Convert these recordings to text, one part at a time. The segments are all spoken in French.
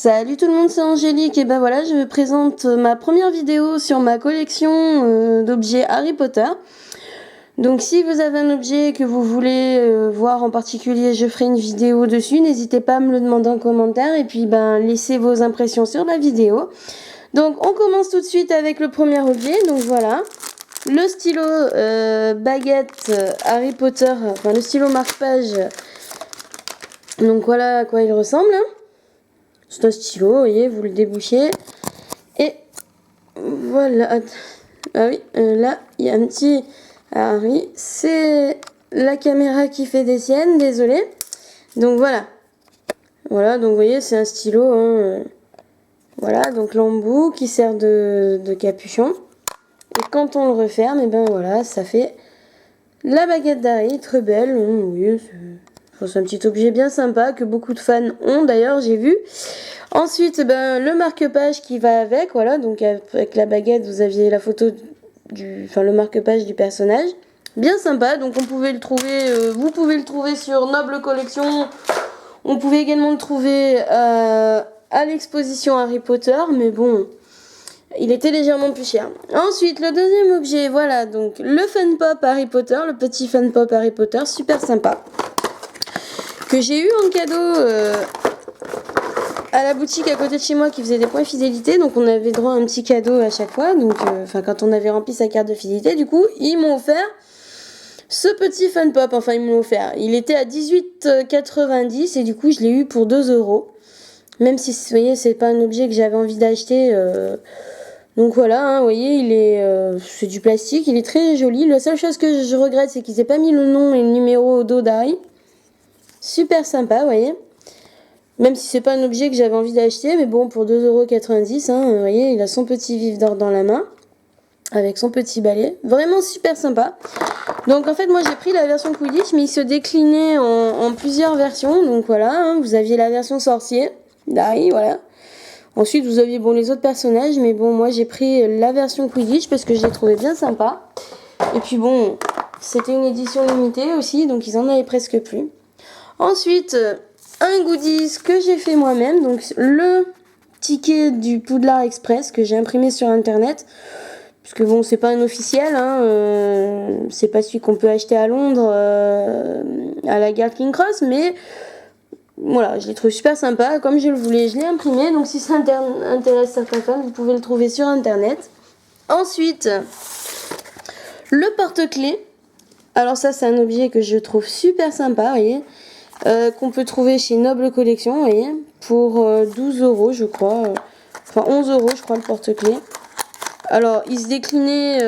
Salut tout le monde, c'est Angélique et ben voilà, je me présente ma première vidéo sur ma collection d'objets Harry Potter. Donc si vous avez un objet que vous voulez voir en particulier, je ferai une vidéo dessus, n'hésitez pas à me le demander en commentaire et puis ben laissez vos impressions sur la vidéo. Donc on commence tout de suite avec le premier objet, donc voilà. Le stylo baguette Harry Potter, enfin le stylo marque-page. Donc voilà à quoi il ressemble. C'est un stylo, vous voyez, vous le débouchez. Et voilà. Ah oui, là, il y a un petit... Ah oui, c'est la caméra qui fait des siennes, désolé. Donc voilà. Voilà, donc vous voyez, c'est un stylo. Voilà, donc l'embout qui sert de capuchon. Et quand on le referme, et ben voilà, ça fait la baguette d'Harry, très belle. Oui, c'est un petit objet bien sympa que beaucoup de fans ont d'ailleurs, j'ai vu. Ensuite, ben, le marque-page qui va avec, voilà, donc avec la baguette, vous aviez la photo le marque-page du personnage. Bien sympa, donc on pouvait le trouver, vous pouvez le trouver sur Noble Collection. On pouvait également le trouver à l'exposition Harry Potter, mais bon, il était légèrement plus cher. Ensuite, le deuxième objet, voilà, donc le Fun Pop Harry Potter, le petit Fun Pop Harry Potter, super sympa, que j'ai eu en cadeau à la boutique à côté de chez moi qui faisait des points fidélité, donc on avait droit à un petit cadeau à chaque fois, donc quand on avait rempli sa carte de fidélité, du coup ils m'ont offert ce petit Fun Pop, enfin ils m'ont offert, il était à 18,90 et du coup je l'ai eu pour 2 euros, même si vous voyez c'est pas un objet que j'avais envie d'acheter, donc voilà, hein, vous voyez il est, c'est du plastique, il est très joli, la seule chose que je regrette c'est qu'ils n'aient pas mis le nom et le numéro au dos d'Harry, super sympa, vous voyez. Même si c'est pas un objet que j'avais envie d'acheter, mais bon, pour 2,90 €, hein, vous voyez, il a son petit vif d'or dans la main, avec son petit balai. Vraiment super sympa. Donc en fait, moi j'ai pris la version Quidditch, mais il se déclinait en plusieurs versions. Donc voilà, hein, vous aviez la version sorcier, d'Harry, voilà. Ensuite, vous aviez bon les autres personnages, mais bon, moi j'ai pris la version Quidditch parce que je l'ai trouvé bien sympa. Et puis bon, c'était une édition limitée aussi, donc ils en avaient presque plus. Ensuite... un goodies que j'ai fait moi-même, donc le ticket du Poudlard Express que j'ai imprimé sur internet, parce que bon c'est pas un officiel, hein, c'est pas celui qu'on peut acheter à Londres à la gare King Cross, mais voilà, je l'ai trouvé super sympa, comme je le voulais, je l'ai imprimé, donc si ça intéresse certains fans, vous pouvez le trouver sur internet. Ensuite, le porte-clés, alors ça c'est un objet que je trouve super sympa, vous voyez. Qu'on peut trouver chez Noble Collection, vous voyez, pour 12 € je crois, enfin 11 € je crois le porte-clés. Alors il se déclinait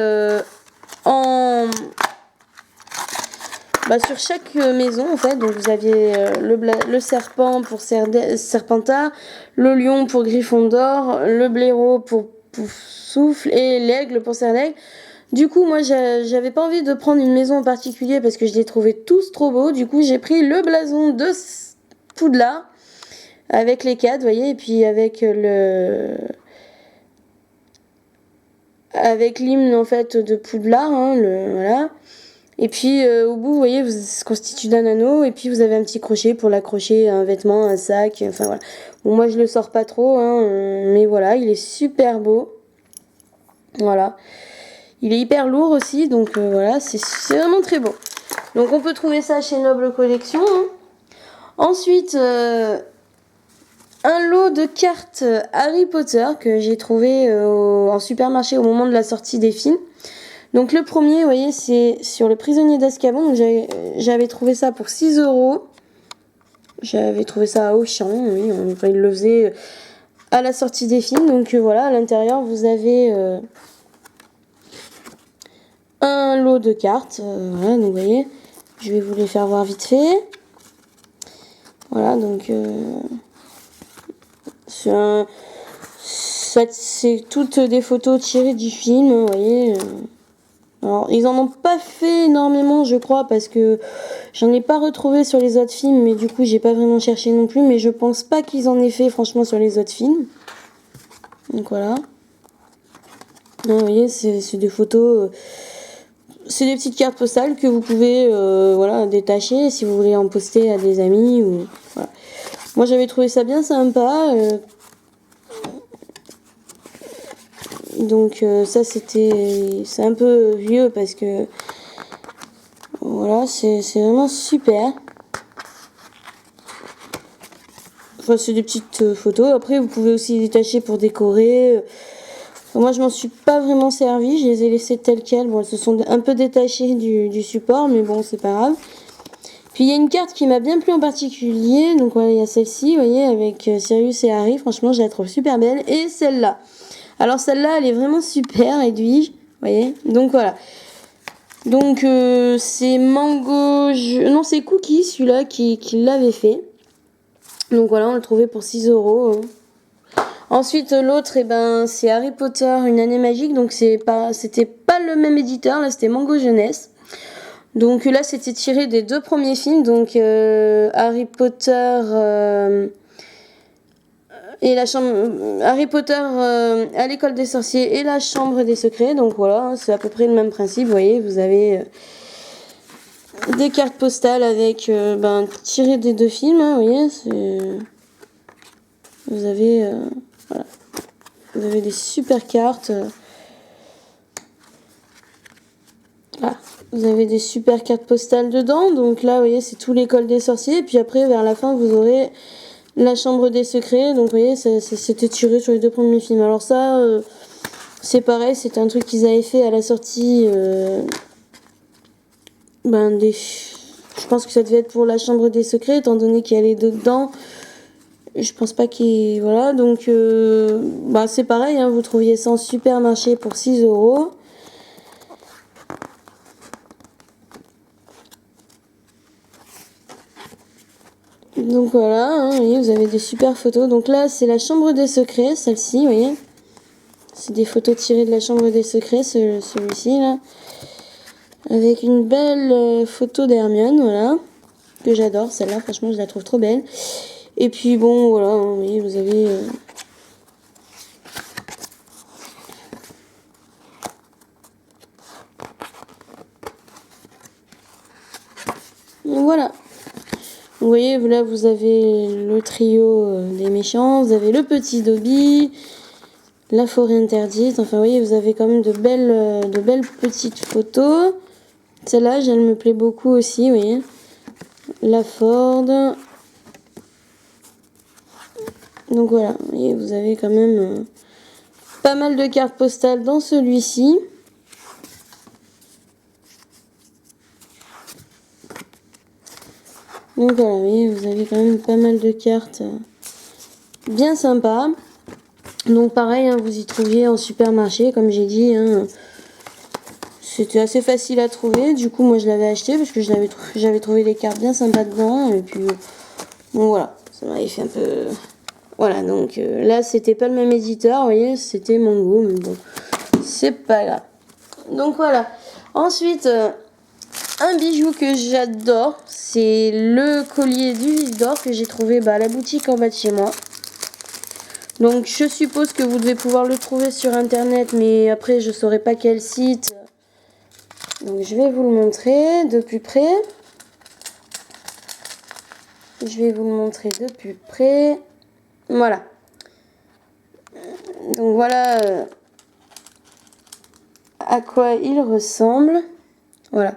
sur chaque maison en fait, donc vous aviez le serpent pour Serpentard, le lion pour Gryffondor, le blaireau pour Poufsouffle et l'aigle pour Serre-d'Aigle. Du coup, moi, j'avais pas envie de prendre une maison en particulier parce que je les trouvais tous trop beaux. Du coup, j'ai pris le blason de Poudlard avec les 4, vous voyez, et puis avec l'hymne en fait de Poudlard, hein, voilà. Et puis au bout, vous voyez, vous se constitue d'un anneau et puis vous avez un petit crochet pour l'accrocher à un vêtement, un sac, enfin voilà. Bon, moi, je le sors pas trop, hein, mais voilà, il est super beau. Voilà. Il est hyper lourd aussi, donc voilà, c'est vraiment très beau. Donc on peut trouver ça chez Noble Collection. Hein. Ensuite, un lot de cartes Harry Potter que j'ai trouvé en supermarché au moment de la sortie des films. Donc le premier, vous voyez, c'est sur le prisonnier d'Azkaban. J'avais trouvé ça pour 6 €. J'avais trouvé ça à Auchan, oui, il le faisait à la sortie des films. Donc voilà, à l'intérieur, vous avez... un lot de cartes, voilà, donc vous voyez, je vais vous les faire voir vite fait. Voilà, donc c'est toutes des photos tirées du film, vous voyez. Alors, ils en ont pas fait énormément, je crois, parce que j'en ai pas retrouvé sur les autres films, mais du coup, j'ai pas vraiment cherché non plus, mais je pense pas qu'ils en aient fait, franchement, sur les autres films. Donc voilà. Vous voyez, c'est des photos... c'est des petites cartes postales que vous pouvez voilà, détacher si vous voulez en poster à des amis. Ou, voilà. Moi j'avais trouvé ça bien sympa. Donc ça c'est un peu vieux parce que voilà, c'est vraiment super. Enfin, c'est des petites photos. Après, vous pouvez aussi les détacher pour décorer. Moi, je m'en suis pas vraiment servi. Je les ai laissées telles quelles. Bon, elles se sont un peu détachées du support, mais bon, c'est pas grave. Puis, il y a une carte qui m'a bien plu en particulier. Donc, voilà, il y a celle-ci, vous voyez, avec Sirius et Harry. Franchement, je la trouve super belle. Et celle-là. Alors, celle-là, elle est vraiment super, Edwige. Vous voyez. Donc, voilà. Donc, c'est Mango... Non, c'est Cookie, celui-là, qui l'avait fait. Donc voilà, on le trouvait pour 6 €. Ensuite, l'autre, c'est Harry Potter, une année magique. Donc c'était pas le même éditeur, là c'était Mango Jeunesse. Donc là, c'était tiré des 2 premiers films. Donc Harry Potter et la chambre... Harry Potter à l'école des sorciers et la chambre des secrets. Donc voilà, c'est à peu près le même principe. Vous voyez, vous avez... des cartes postales avec tirées des 2 films, hein, vous voyez, vous avez voilà. Vous avez des super cartes. Voilà. Vous avez des super cartes postales dedans. Donc là, vous voyez, c'est tout l'école des sorciers. Et puis après, vers la fin, vous aurez la chambre des secrets. Donc vous voyez, c'était tiré sur les 2 premiers films. Alors ça, c'est pareil, c'était un truc qu'ils avaient fait à la sortie je pense que ça devait être pour la chambre des secrets, étant donné qu'il y a les 2 dedans. Je pense pas qu'il... Voilà, donc c'est pareil, hein, vous trouviez ça en supermarché pour 6 €. Donc voilà, hein, vous voyez, vous avez des super photos. Donc là, c'est la chambre des secrets, celle-ci, vous voyez. C'est des photos tirées de la chambre des secrets, celui-ci, là. Avec une belle photo d'Hermione, voilà. Que j'adore, celle-là, franchement, je la trouve trop belle. Et puis bon, voilà, hein, vous voyez, vous avez... Voilà. Vous voyez, là, vous avez le trio des méchants. Vous avez le petit Dobby, la forêt interdite. Enfin, vous voyez, vous avez quand même de belles petites photos. Celle-là, elle me plaît beaucoup aussi, vous voyez. La Ford. Donc voilà, vous voyez, vous avez quand même pas mal de cartes postales dans celui-ci. Donc voilà, vous voyez, vous avez quand même pas mal de cartes bien sympas. Donc pareil, hein, vous y trouviez en supermarché, comme j'ai dit. Hein, c'était assez facile à trouver. Du coup, moi, je l'avais acheté parce que j'avais trouvé les cartes bien sympas dedans. Et puis, bon, voilà, ça m'avait fait un peu... Voilà, donc là, c'était pas le même éditeur, vous voyez, c'était Mango, mais bon, c'est pas grave. Donc voilà. Ensuite, un bijou que j'adore, c'est le collier du Vif d'Or que j'ai trouvé à la boutique en bas de chez moi. Donc je suppose que vous devez pouvoir le trouver sur internet, mais après je saurais pas quel site. Donc je vais vous le montrer de plus près. Je vais vous le montrer de plus près. Voilà. Donc voilà à quoi il ressemble. Voilà.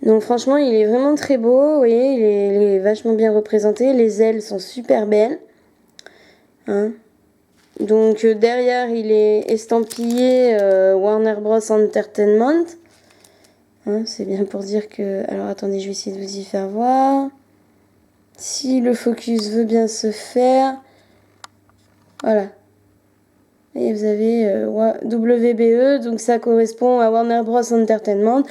Donc franchement, il est vraiment très beau. Vous voyez, il est vachement bien représenté. Les ailes sont super belles. Hein. Donc derrière, il est estampillé Warner Bros Entertainment. Hein, c'est bien pour dire que... Alors attendez, je vais essayer de vous y faire voir. Si le focus veut bien se faire. Voilà. Et vous avez WBE, donc ça correspond à Warner Bros Entertainment.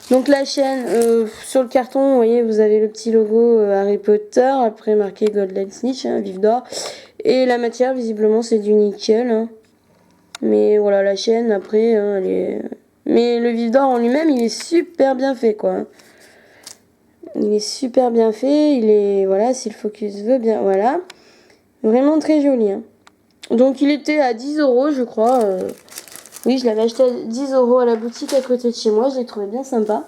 Donc la chaîne, sur le carton, vous voyez, vous avez le petit logo Harry Potter, après marqué Golden Snitch, hein, Vif d'Or. Et la matière, visiblement, c'est du nickel. Hein. Mais voilà, la chaîne, après, hein, elle est... Mais le Vif d'Or en lui-même, il est super bien fait, quoi. Il est super bien fait, il est... Voilà, si le focus veut bien, voilà. Vraiment très joli, hein. Donc il était à 10 €, je crois. Oui, je l'avais acheté à 10 € à la boutique à côté de chez moi. Je l'ai trouvé bien sympa.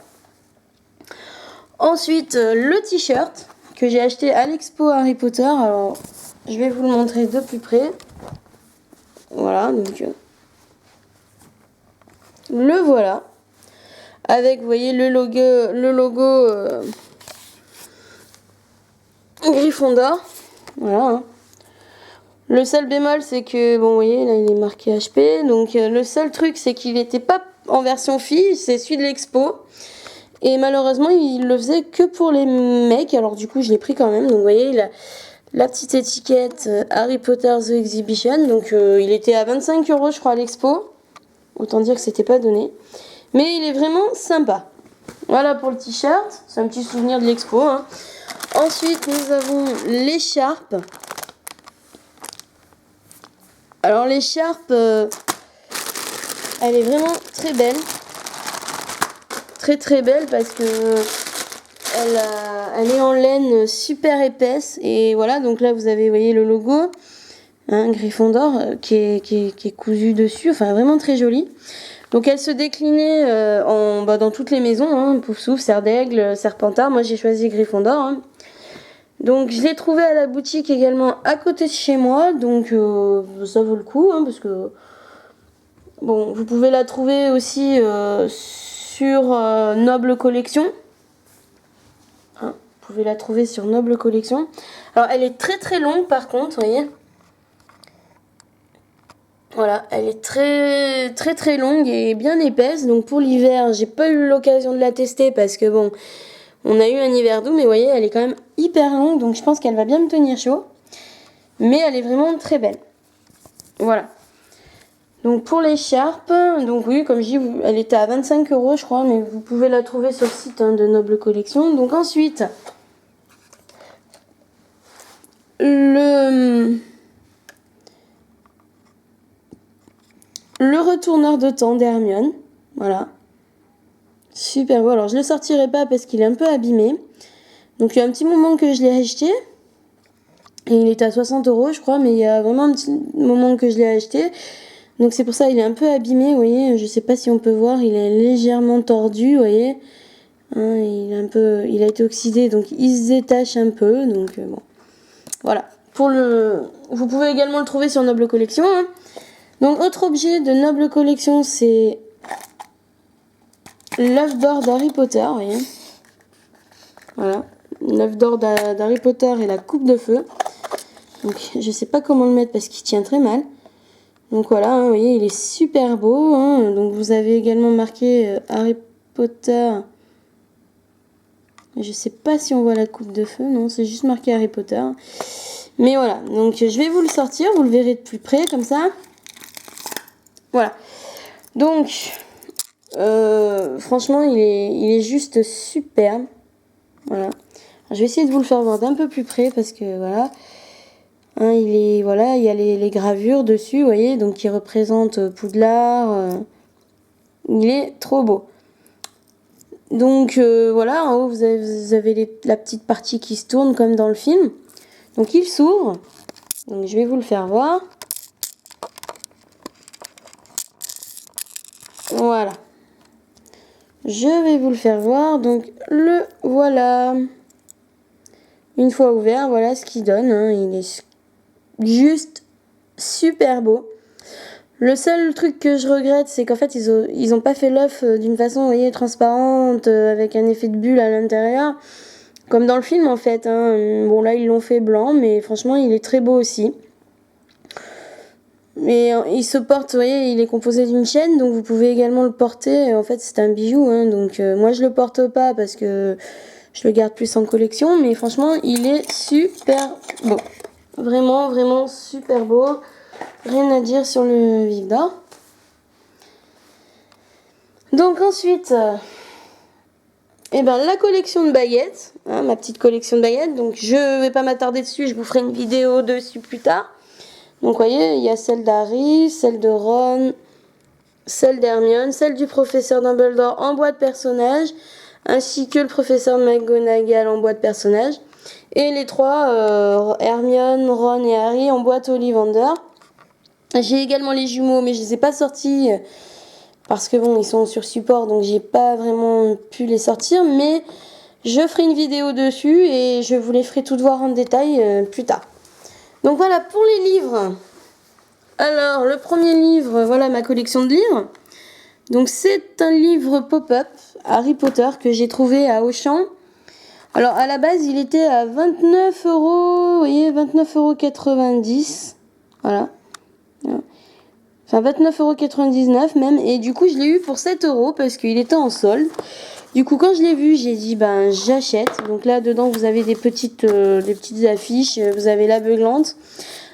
Ensuite, le t-shirt que j'ai acheté à l'expo Harry Potter. Alors, je vais vous le montrer de plus près. Voilà, donc le voilà. Avec, vous voyez, le logo Gryffondor. Voilà. Hein. Le seul bémol, c'est que, bon, vous voyez, là, il est marqué HP. Donc, le seul truc, c'est qu'il n'était pas en version fille. C'est celui de l'expo. Et malheureusement, il le faisait que pour les mecs. Alors, du coup, je l'ai pris quand même. Donc, vous voyez, la petite étiquette Harry Potter The Exhibition. Donc, il était à 25 €, je crois, à l'expo. Autant dire que c'était pas donné. Mais il est vraiment sympa. Voilà pour le t-shirt. C'est un petit souvenir de l'expo. Hein. Ensuite, nous avons l'écharpe. Alors, l'écharpe, elle est vraiment très belle. Très très belle parce que elle est en laine super épaisse. Et voilà, donc là, vous avez, vous voyez, le logo. Hein, Gryffondor qui est cousu dessus. Enfin, vraiment très joli. Donc elle se déclinait dans toutes les maisons, hein, Poufsouffle, Serre d'Aigle, Serpentard. Moi j'ai choisi Gryffondor. Hein. Donc je l'ai trouvé à la boutique également à côté de chez moi. Donc ça vaut le coup, hein, parce que bon, vous pouvez la trouver aussi sur Noble Collection. Hein, vous pouvez la trouver sur Noble Collection. Alors elle est très très longue par contre, vous voyez. Voilà, elle est très très très longue et bien épaisse. Donc pour l'hiver, j'ai pas eu l'occasion de la tester parce que bon, on a eu un hiver doux, mais vous voyez, elle est quand même hyper longue. Donc je pense qu'elle va bien me tenir chaud. Mais elle est vraiment très belle. Voilà. Donc pour l'écharpe, donc oui, comme je dis, elle était à 25 € je crois, mais vous pouvez la trouver sur le site de Noble Collection. Donc ensuite, le retourneur de temps d'Hermione, voilà, super beau. Alors je le sortirai pas parce qu'il est un peu abîmé. Donc il y a un petit moment que je l'ai acheté et il était à 60 € je crois, mais il y a vraiment un petit moment que je l'ai acheté. Donc c'est pour ça il est un peu abîmé, vous voyez. Je sais pas si on peut voir, il est légèrement tordu, vous voyez. Hein, il a été oxydé, donc il se détache un peu. Donc bon, voilà. Vous pouvez également le trouver sur Noble Collection. Hein. Donc autre objet de Noble Collection, c'est l'œuf d'or d'Harry Potter, vous voyez. Voilà, l'œuf d'or d'Harry Potter et la coupe de feu. Donc je sais pas comment le mettre parce qu'il tient très mal. Donc voilà, hein, vous voyez, il est super beau. Hein. Donc vous avez également marqué Harry Potter. Je sais pas si on voit la coupe de feu, non, c'est juste marqué Harry Potter. Mais voilà, donc je vais vous le sortir, vous le verrez de plus près comme ça. Voilà. Donc, franchement, il est juste superbe. Voilà. Alors, je vais essayer de vous le faire voir d'un peu plus près parce que voilà. Hein, voilà, il y a les gravures dessus, vous voyez, donc qui représentent Poudlard. Il est trop beau. Donc voilà, en haut vous avez la petite partie qui se tourne comme dans le film. Donc il s'ouvre. Donc je vais vous le faire voir. Voilà. Je vais vous le faire voir. Donc le voilà. Une fois ouvert, voilà ce qu'il donne. Hein. Il est juste super beau. Le seul truc que je regrette, c'est qu'en fait, ils ont pas fait l'œuf d'une façon, vous voyez, transparente, avec un effet de bulle à l'intérieur. Comme dans le film, en fait. Hein. Bon, là, ils l'ont fait blanc, mais franchement, il est très beau aussi. Mais il se porte, vous voyez, il est composé d'une chaîne, donc vous pouvez également le porter. En fait, c'est un bijou, hein, donc moi, je le porte pas parce que je le garde plus en collection. Mais franchement, il est super beau. Vraiment, vraiment super beau. Rien à dire sur le vif d'or. Donc ensuite, la collection de baguettes, hein, ma petite collection de baguettes. Donc je vais pas m'attarder dessus, je vous ferai une vidéo dessus plus tard. Donc vous voyez, il y a celle d'Harry, celle de Ron, celle d'Hermione, celle du professeur Dumbledore en boîte personnage, ainsi que le professeur McGonagall en boîte personnage. Et les trois, Hermione, Ron et Harry en boîte Ollivander. J'ai également les jumeaux, mais je les ai pas sortis parce que bon, ils sont sur support, donc j'ai pas vraiment pu les sortir. Mais je ferai une vidéo dessus et je vous les ferai toutes voir en détail plus tard. Donc voilà pour les livres. Alors le premier livre, voilà ma collection de livres. Donc c'est un livre pop-up Harry Potter que j'ai trouvé à Auchan. Alors à la base il était à 29 euros, vous voyez, 29,90 €. Voilà. Enfin 29,99 € même. Et du coup je l'ai eu pour 7 € parce qu'il était en solde. Du coup quand je l'ai vu j'ai dit ben j'achète. Donc là dedans vous avez des petites affiches, vous avez l'aveuglante.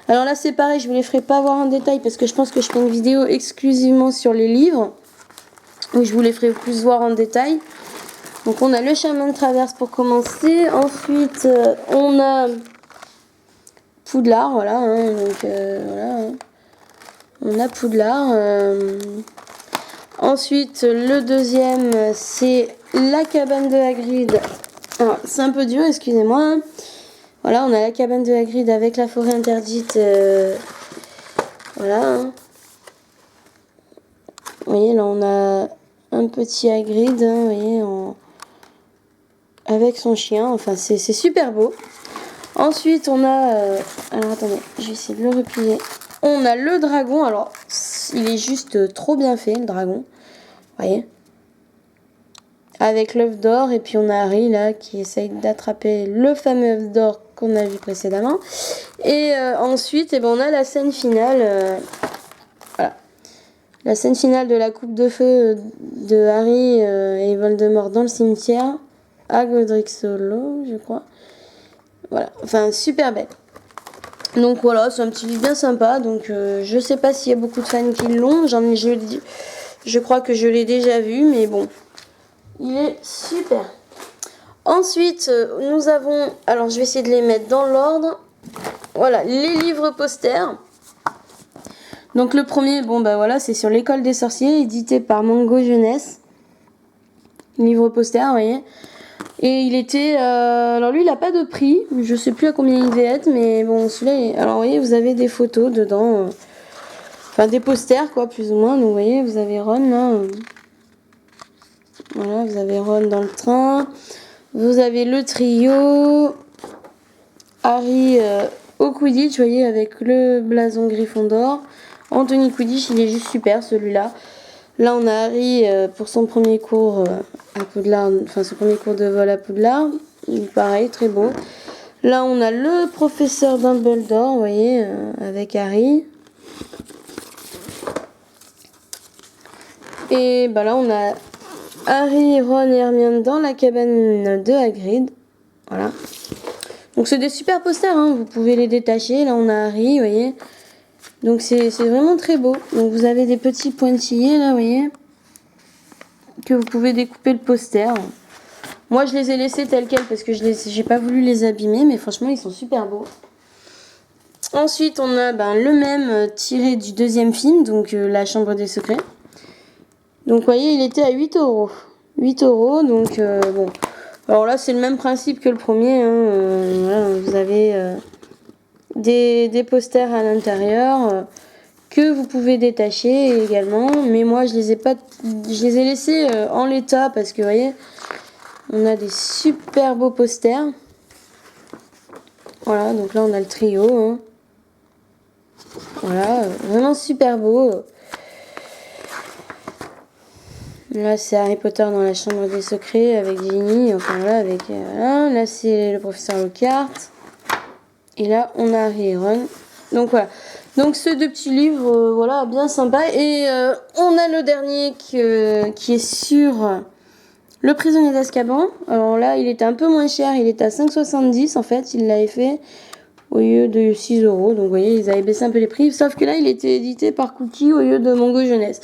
Alors là c'est pareil, je vous les ferai pas voir en détail parce que je pense que je fais une vidéo exclusivement sur les livres. Où je vous les ferai plus voir en détail. Donc on a le chemin de traverse pour commencer. Ensuite on a Poudlard, voilà. Donc voilà. On a Poudlard. Ensuite le deuxième c'est La cabane de Hagrid. C'est un peu dur, excusez-moi. Voilà, on a La cabane de Hagrid avec la forêt interdite. Voilà. Vous voyez là on a un petit Hagrid, vous voyez, avec son chien, enfin c'est super beau. Ensuite on a, alors attendez, je vais essayer de le replier. On a le dragon, alors il est juste trop bien fait le dragon, vous voyez. Avec l'œuf d'or, et puis on a Harry là qui essaye d'attraper le fameux œuf d'or qu'on a vu précédemment. Et ensuite eh ben, on a la scène finale, voilà. La scène finale de la coupe de feu de Harry et Voldemort dans le cimetière à Godric Hollow, je crois. Voilà, enfin super belle. Donc voilà, c'est un petit livre bien sympa. Donc je sais pas s'il y a beaucoup de fans qui l'ont. Je crois que je l'ai déjà vu, mais bon, il est super. Ensuite, nous avons, alors je vais essayer de les mettre dans l'ordre. Voilà, les livres posters. Donc le premier, bon bah voilà, c'est sur l'école des sorciers, édité par Mango Jeunesse. Livre poster, vous voyez. Et il était, alors lui il a pas de prix, je sais plus à combien il devait être, mais bon celui-là, alors vous voyez vous avez des photos dedans, enfin des posters quoi plus ou moins. Donc vous voyez vous avez Ron là, voilà vous avez Ron dans le train, vous avez le trio, Harry au Quidditch, vous voyez avec le blason Gryffondor. Anthony Quidditch, il est juste super celui-là. Là on a Harry pour son premier cours à Poudlard, enfin son premier cours de vol à Poudlard. Pareil, très beau. Là on a le professeur Dumbledore, vous voyez, avec Harry. Et bah là on a Harry, Ron et Hermione dans la cabane de Hagrid. Voilà. Donc c'est des super posters, hein, vous pouvez les détacher. Là on a Harry, vous voyez. Donc c'est vraiment très beau. Donc vous avez des petits pointillés là, vous voyez, que vous pouvez découper le poster. Moi je les ai laissés tels quels parce que j'ai pas voulu les abîmer, mais franchement ils sont super beaux. Ensuite on a le même tiré du deuxième film, donc La Chambre des Secrets. Donc vous voyez il était à 8 €. 8 €, donc bon. Alors là c'est le même principe que le premier, hein, voilà, vous avez des posters à l'intérieur que vous pouvez détacher également, mais moi je les ai laissés en l'état parce que vous voyez on a des super beaux posters. Voilà, donc là on a le trio, hein. Voilà, vraiment super beau. Là c'est Harry Potter dans la chambre des secrets avec Ginny, enfin voilà, avec voilà. Là c'est le professeur Lockhart. Et là on a Harry et Ron. Donc voilà. Donc ce deux petits livres, voilà, bien sympa. Et on a le dernier qui est sur Le prisonnier d'Azkaban. Alors là, il était un peu moins cher, il était à 5,70 en fait, il l'avait fait au lieu de 6 €. Donc vous voyez, ils avaient baissé un peu les prix. Sauf que là, il était édité par Cookie au lieu de Mango Jeunesse.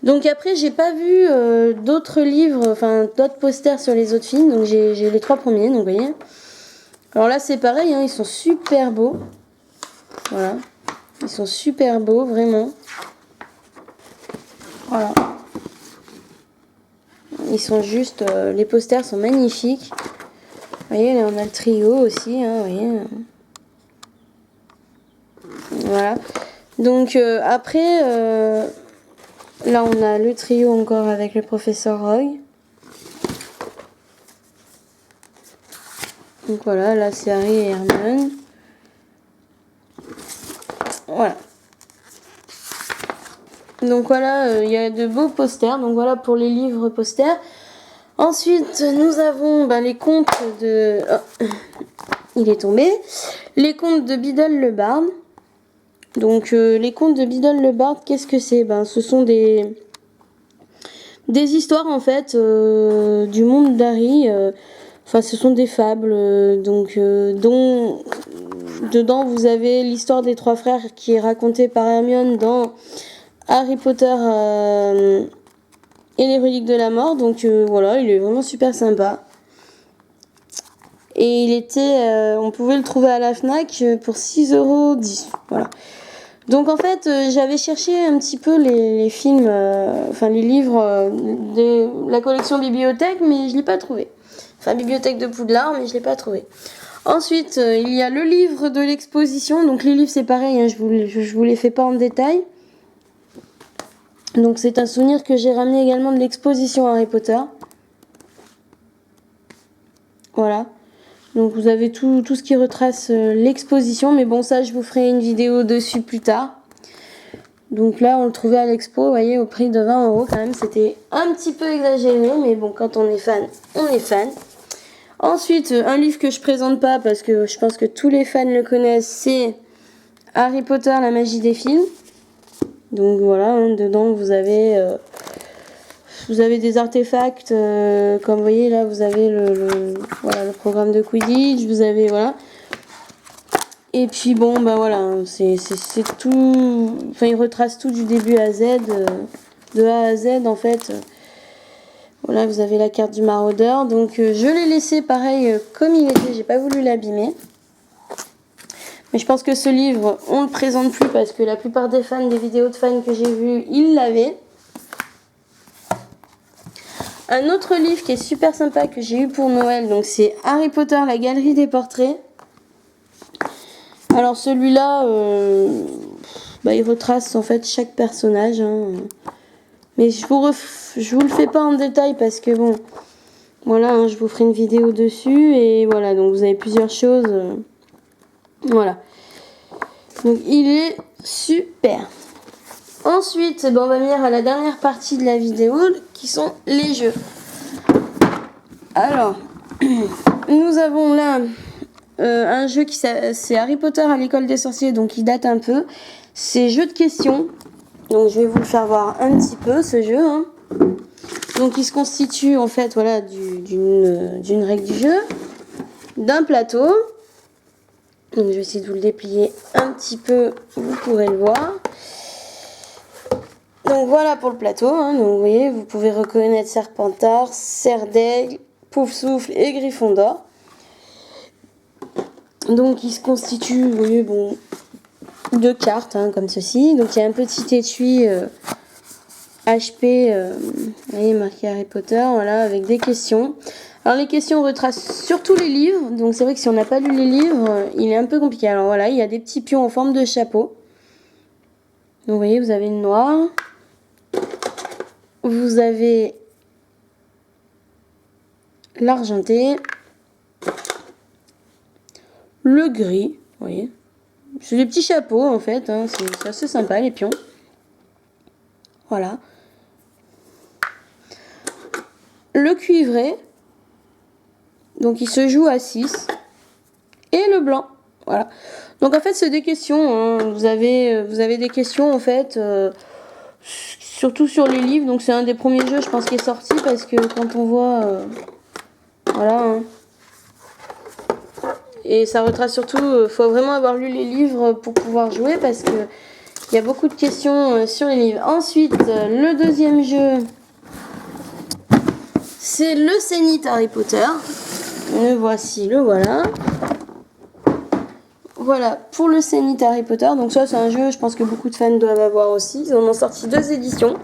Donc après, j'ai pas vu d'autres livres, enfin d'autres posters sur les autres films. Donc j'ai les 3 premiers, donc vous voyez. Alors là, c'est pareil, hein, ils sont super beaux. Voilà. Ils sont super beaux, vraiment. Voilà. Ils sont juste, les posters sont magnifiques. Vous voyez, là on a le trio aussi, hein, vous voyez. Voilà. Donc après, là on a le trio encore avec le professeur Rogue. Donc voilà, là c'est Harry et Hermione. Voilà. Donc voilà, il y a de beaux posters. Donc voilà pour les livres posters. Ensuite, nous avons les contes de... Oh, il est tombé. Les contes de Biddle le Barde. Donc les contes de Biddle le Barde, qu'est-ce que c'est? Ce sont des histoires en fait du monde d'Harry. Enfin, ce sont des fables. Dont dedans vous avez l'histoire des trois frères qui est racontée par Hermione dans Harry Potter et les reliques de la mort. Donc voilà, il est vraiment super sympa. Et il était, on pouvait le trouver à la Fnac pour 6,10 €. Voilà. Donc en fait, j'avais cherché un petit peu les films, les livres de la collection bibliothèque, mais je l'ai pas trouvé. Enfin, bibliothèque de Poudlard, mais je l'ai pas trouvé. Ensuite, il y a le livre de l'exposition. Donc les livres, c'est pareil, hein, je vous les fais pas en détail. Donc c'est un souvenir que j'ai ramené également de l'exposition Harry Potter. Voilà. Donc vous avez tout ce qui retrace l'exposition. Mais bon, ça, je vous ferai une vidéo dessus plus tard. Donc là, on le trouvait à l'expo, vous voyez, au prix de 20 € quand même. C'était un petit peu exagéré, mais bon, quand on est fan, on est fan. Ensuite, un livre que je présente pas parce que je pense que tous les fans le connaissent, c'est Harry Potter, la magie des films. Donc voilà, hein, dedans vous avez des artefacts, comme vous voyez là, vous avez le programme de Quidditch, vous avez voilà. Et puis bon, voilà, c'est tout, enfin il retrace tout du début à Z, de A à Z en fait. Voilà, vous avez la carte du maraudeur, donc je l'ai laissé pareil comme il était, j'ai pas voulu l'abîmer. Mais je pense que ce livre, on le présente plus parce que la plupart des fans, des vidéos de fans que j'ai vues, ils l'avaient. Un autre livre qui est super sympa que j'ai eu pour Noël, donc c'est Harry Potter, la galerie des portraits. Alors celui-là, il retrace en fait chaque personnage. Hein. Mais je vous le fais pas en détail parce que bon, voilà, hein, je vous ferai une vidéo dessus et voilà, donc vous avez plusieurs choses. Voilà. Donc il est super. Ensuite, on va venir à la dernière partie de la vidéo qui sont les jeux. Alors, nous avons là un jeu c'est Harry Potter à l'école des sorciers, donc il date un peu. C'est jeu de questions. Donc je vais vous le faire voir un petit peu ce jeu. Hein. Donc il se constitue en fait voilà d'une règle du jeu, d'un plateau. Donc je vais essayer de vous le déplier un petit peu, vous pourrez le voir. Donc voilà pour le plateau, hein. Donc vous voyez, vous pouvez reconnaître Serpentard, Serre d'Aigle, Poufsouffle et Gryffondor. Donc il se constitue, vous voyez, bon, de cartes, hein, comme ceci. Donc il y a un petit étui HP, vous voyez, marqué Harry Potter, voilà, avec des questions. Alors les questions retracent surtout les livres, donc c'est vrai que si on n'a pas lu les livres, il est un peu compliqué. Alors voilà, il y a des petits pions en forme de chapeau. Donc vous voyez, vous avez le noir. Vous avez l'argenté, le gris, vous voyez. C'est des petits chapeaux en fait, hein, c'est assez sympa les pions. Voilà. Le cuivré, donc il se joue à 6. Et le blanc, voilà. Donc en fait c'est des questions, hein. Vous avez des questions en fait, surtout sur les livres. Donc c'est un des premiers jeux je pense qui est sorti parce que quand on voit, voilà. Hein. Et ça retrace surtout, faut vraiment avoir lu les livres pour pouvoir jouer parce que il y a beaucoup de questions sur les livres. Ensuite, le deuxième jeu, c'est le Zénith Harry Potter. Le voici, le voilà. Voilà, pour le Zénith Harry Potter. Donc ça, c'est un jeu, je pense que beaucoup de fans doivent avoir aussi. Ils en ont sorti 2 éditions.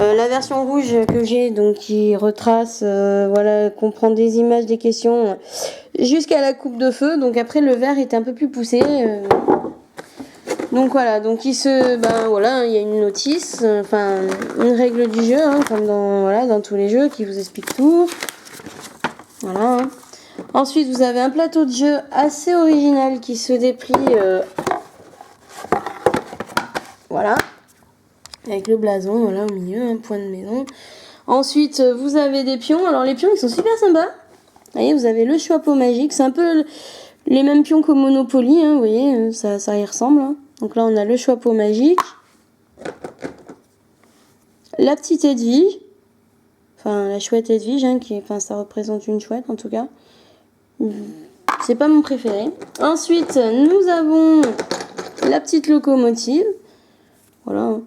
La version rouge que j'ai, donc qui retrace, voilà, comprend des images, des questions, jusqu'à la coupe de feu. Donc après, le vert est un peu plus poussé. Donc voilà, donc voilà, il y a une notice, une règle du jeu, hein, comme dans tous les jeux, qui vous explique tout. Voilà. Hein. Ensuite, vous avez un plateau de jeu assez original qui se déplie. Voilà. avec le blason, voilà, au milieu, un point de maison. Ensuite, vous avez des pions. Alors, les pions, ils sont super sympas. Vous voyez, vous avez le chapeau magique. C'est un peu les mêmes pions qu'au Monopoly, hein, vous voyez, ça y ressemble. Hein. Donc là, on a le chapeau magique. La petite Edwige. Enfin, la chouette Edwige, hein, ça représente une chouette, en tout cas. C'est pas mon préféré. Ensuite, nous avons la petite locomotive. Voilà.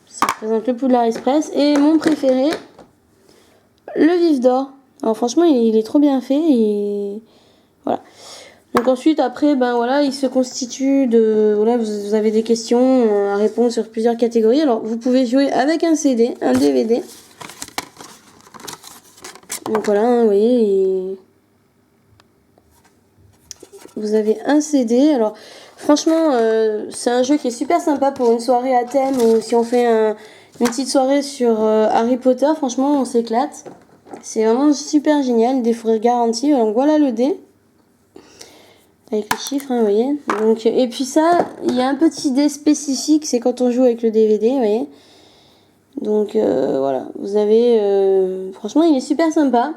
Ça représente le Poudlard Express. Et mon préféré, le vif d'or. Alors franchement, il est trop bien fait. Et voilà. Donc ensuite, après, ben voilà, il se constitue de... Voilà, vous avez des questions à répondre sur plusieurs catégories. Alors, vous pouvez jouer avec un CD, un DVD. Donc voilà, hein, vous voyez, vous avez un CD. Alors, franchement, c'est un jeu qui est super sympa pour une soirée à thème ou si on fait une petite soirée sur Harry Potter. Franchement, on s'éclate. C'est vraiment super génial, découvrir garanti. Donc voilà le dé. Avec les chiffres, hein, vous voyez. Donc, et puis ça, il y a un petit dé spécifique, c'est quand on joue avec le DVD, vous voyez. Donc voilà, vous avez... franchement, il est super sympa.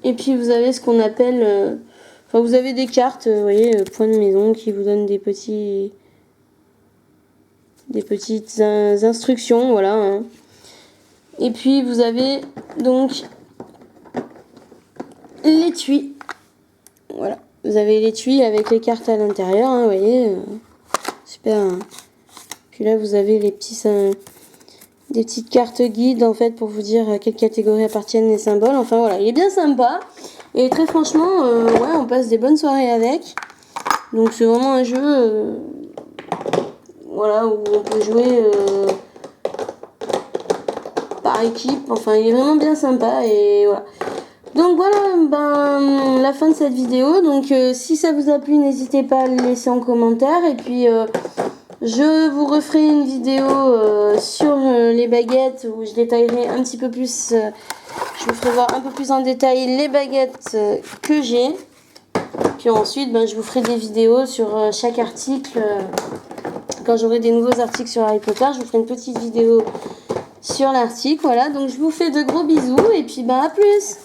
Et puis vous avez ce qu'on appelle... Enfin, vous avez des cartes, vous voyez, point de maison, qui vous donnent des petites instructions, voilà. Hein. Et puis vous avez donc l'étui. Voilà. Vous avez l'étui avec les cartes à l'intérieur, hein, vous voyez. Super. Hein. Puis là, vous avez des petites cartes guides, en fait, pour vous dire à quelle catégorie appartiennent les symboles. Enfin, voilà, il est bien sympa. Et très franchement, ouais, on passe des bonnes soirées avec. Donc, c'est vraiment un jeu, voilà, où on peut jouer par équipe. Enfin, il est vraiment bien sympa et voilà. Donc voilà, ben, la fin de cette vidéo. Donc si ça vous a plu, n'hésitez pas à le laisser en commentaire. Et puis je vous referai une vidéo sur les baguettes où je détaillerai un petit peu plus. Je vous ferai voir un peu plus en détail les baguettes que j'ai. Puis ensuite, ben, je vous ferai des vidéos sur chaque article. Quand j'aurai des nouveaux articles sur Harry Potter, je vous ferai une petite vidéo sur l'article. Voilà, donc je vous fais de gros bisous et puis ben, à plus!